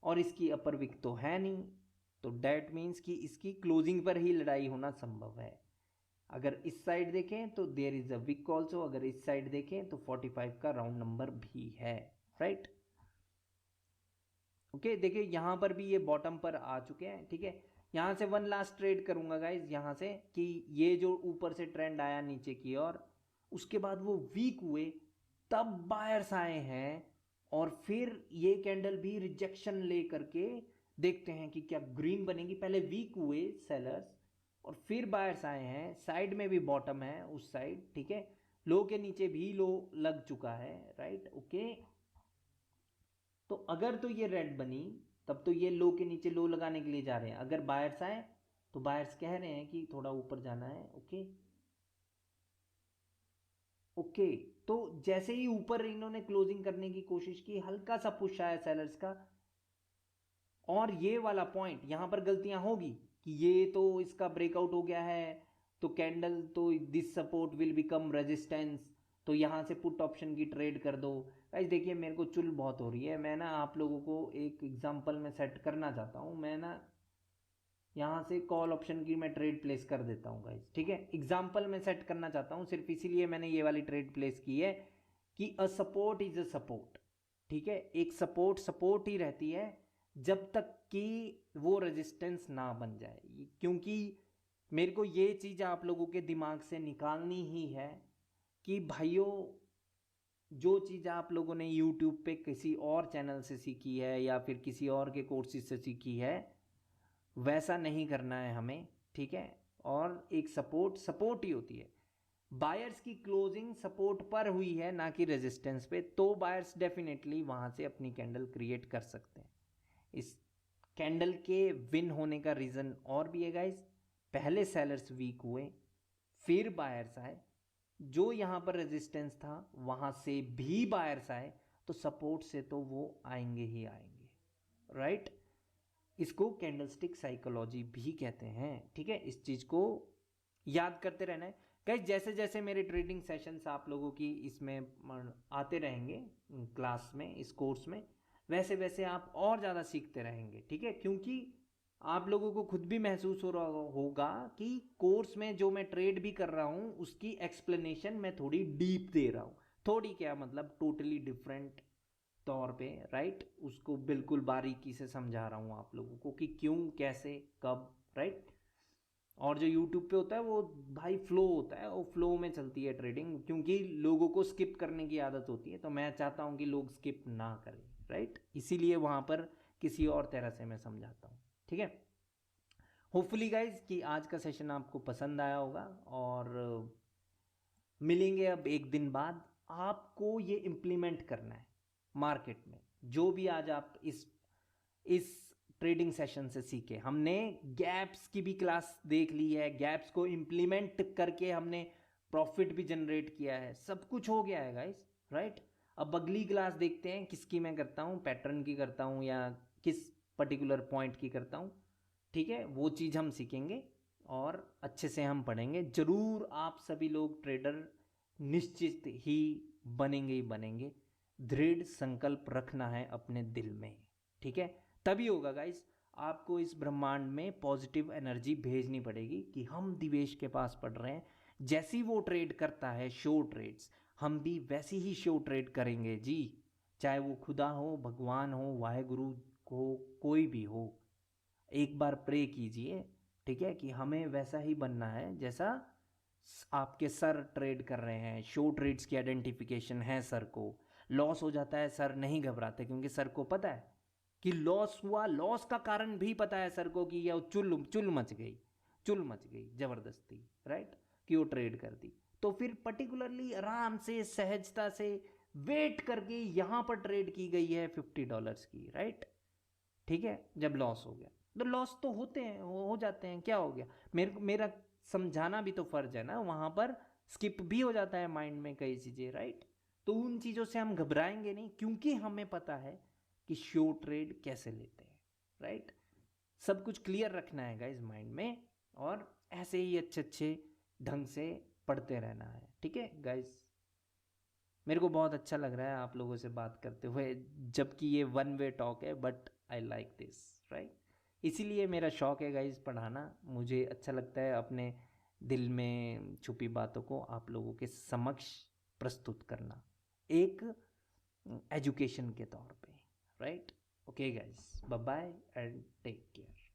और इसकी अपर विक तो है नहीं, तो डेट मीन्स कि इसकी क्लोजिंग पर ही लड़ाई होना संभव है। अगर इस साइड देखें तो there is a wick also, अगर इस साइड देखें तो 45 का राउंड नंबर भी है, राइट। ओके, देखिए यहां पर भी ये बॉटम पर आ चुके हैं। ठीक है, यहां से वन लास्ट ट्रेड करूंगा गाइज यहां से, कि ये जो ऊपर से ट्रेंड आया नीचे की और उसके बाद वो वीक हुए, तब बायर्स आए हैं और फिर ये कैंडल भी रिजेक्शन ले करके देखते हैं कि क्या ग्रीन बनेगी। पहले वीक हुए सेलर्स और फिर बायर्स आए हैं। साइड में भी बॉटम है उस साइड। ठीक है, लो के नीचे भी लो लग चुका है, राइट। ओके, तो अगर तो ये रेड बनी तब तो ये लो के नीचे लो लगाने के लिए जा रहे हैं। अगर बायर्स आए तो बायर्स कह रहे हैं कि थोड़ा ऊपर जाना है। ओके ओके, तो जैसे ही ऊपर इन्होंने क्लोजिंग करने की कोशिश की, हल्का सा पुश आया सेलर्स का, और ये वाला पॉइंट यहाँ पर गलतियां होगी कि ये तो इसका ब्रेकआउट हो गया है, तो कैंडल तो this support will become resistance, तो यहाँ से पुट ऑप्शन की ट्रेड कर दो। गाइस देखिए मेरे को चुल बहुत हो रही है, मैं ना आप लोगों को एक एग्जांपल में सेट करना चाहता हूँ। मैं ना यहाँ से कॉल ऑप्शन की मैं ट्रेड प्लेस कर देता हूँ गाइस, ठीक है, एग्जांपल में सेट करना चाहता हूँ, सिर्फ इसीलिए मैंने ये वाली ट्रेड प्लेस की है कि a support is a support, ठीक है। एक सपोर्ट सपोर्ट ही रहती है जब तक कि वो रेजिस्टेंस ना बन जाए, क्योंकि मेरे को ये चीज़ आप लोगों के दिमाग से निकालनी ही है कि भाइयों, जो चीज़ आप लोगों ने यूट्यूब पे किसी और चैनल से सीखी है या फिर किसी और के कोर्सेज से सीखी है, वैसा नहीं करना है हमें, ठीक है। और एक सपोर्ट सपोर्ट ही होती है। बायर्स की क्लोजिंग सपोर्ट पर हुई है ना कि रेजिस्टेंस पे, तो बायर्स डेफिनेटली वहाँ से अपनी कैंडल क्रिएट कर सकते हैं। इस कैंडल के विन होने का रीज़न और भी है गाइस, पहले सेलर्स वीक हुए, फिर बायर्स आए, जो यहाँ पर रेजिस्टेंस था वहाँ से भी बायर्स आए, तो सपोर्ट से तो वो आएंगे ही आएंगे, राइट। इसको कैंडलस्टिक साइकोलॉजी भी कहते हैं, ठीक है। इस चीज़ को याद करते रहना है गाइस। जैसे जैसे मेरे ट्रेडिंग सेशंस आप लोगों की इसमें आते रहेंगे क्लास में, इस कोर्स में, वैसे वैसे आप और ज़्यादा सीखते रहेंगे, ठीक है। क्योंकि आप लोगों को खुद भी महसूस हो रहा होगा कि कोर्स में जो मैं ट्रेड भी कर रहा हूँ उसकी एक्सप्लेनेशन मैं थोड़ी डीप दे रहा हूँ, थोड़ी क्या मतलब टोटली डिफरेंट तौर पे, राइट। उसको बिल्कुल बारीकी से समझा रहा हूँ आप लोगों को कि क्यों, कैसे, कब, राइट। और जो यूट्यूब पे होता है वो भाई फ्लो होता है, वो फ्लो में चलती है ट्रेडिंग, क्योंकि लोगों को स्किप करने की आदत होती है, तो मैं चाहता हूँ कि लोग स्किप ना करें, राइट। इसीलिए वहाँ पर किसी और तरह से मैं समझाता हूँ, ठीक है। होपफुली गाइज कि आज का सेशन आपको पसंद आया होगा, और मिलेंगे अब एक दिन बाद। आपको ये इम्प्लीमेंट करना है मार्केट में, जो भी आज आप इस ट्रेडिंग सेशन से सीखे। हमने गैप्स की भी क्लास देख ली है, गैप्स को इम्प्लीमेंट करके हमने प्रॉफिट भी जनरेट किया है, सब कुछ हो गया है गाइस, राइट। अब अगली क्लास देखते हैं किसकी मैं करता हूँ, पैटर्न की करता हूँ या किस पर्टिकुलर पॉइंट की करता हूँ, ठीक है। वो चीज़ हम सीखेंगे और अच्छे से हम पढ़ेंगे। ज़रूर आप सभी लोग ट्रेडर निश्चित ही बनेंगे ही बनेंगे। दृढ़ संकल्प रखना है अपने दिल में, ठीक है। तभी होगा गाइस। आपको इस ब्रह्मांड में पॉजिटिव एनर्जी भेजनी पड़ेगी कि हम दिवेश के पास पढ़ रहे हैं, जैसी वो ट्रेड करता है शो ट्रेड्स, हम भी वैसी ही शो ट्रेड करेंगे जी। चाहे वो खुदा हो, भगवान हो, वाहेगुरु को, कोई भी हो, एक बार प्रे कीजिए, ठीक है, कि हमें वैसा ही बनना है जैसा आपके सर ट्रेड कर रहे हैं। शो ट्रेड्स की आइडेंटिफिकेशन है सर को। लॉस हो जाता है, सर नहीं घबराते, क्योंकि सर को पता है कि लॉस हुआ, लॉस का कारण भी पता है सर को कि यह चुल चुल मच गई, चुल मच गई ज़बरदस्ती, राइट, कि वो ट्रेड कर दी। तो फिर पर्टिकुलरली आराम से सहजता से वेट करके यहाँ पर ट्रेड की गई है $50 की, राइट, ठीक है। जब लॉस हो गया तो लॉस तो होते हैं, हो जाते हैं, क्या हो गया, मेरा समझाना भी तो फर्ज है ना, वहाँ पर स्किप भी हो जाता है माइंड में कई चीज़ें, राइट। तो उन चीज़ों से हम घबराएंगे नहीं, क्योंकि हमें पता है कि शो ट्रेड कैसे लेते हैं, राइट। सब कुछ क्लियर रखना है गाइस माइंड में, और ऐसे ही अच्छे अच्छे ढंग से पढ़ते रहना है, ठीक है गाइस। मेरे को बहुत अच्छा लग रहा है आप लोगों से बात करते हुए, जबकि ये वन वे टॉक है, but I like this, right. इसीलिए मेरा शौक है गाइस पढ़ाना, मुझे अच्छा लगता है अपने दिल में छुपी बातों को आप लोगों के समक्ष प्रस्तुत करना, एक एजुकेशन के तौर पे, right. Okay guys, bye bye and take care.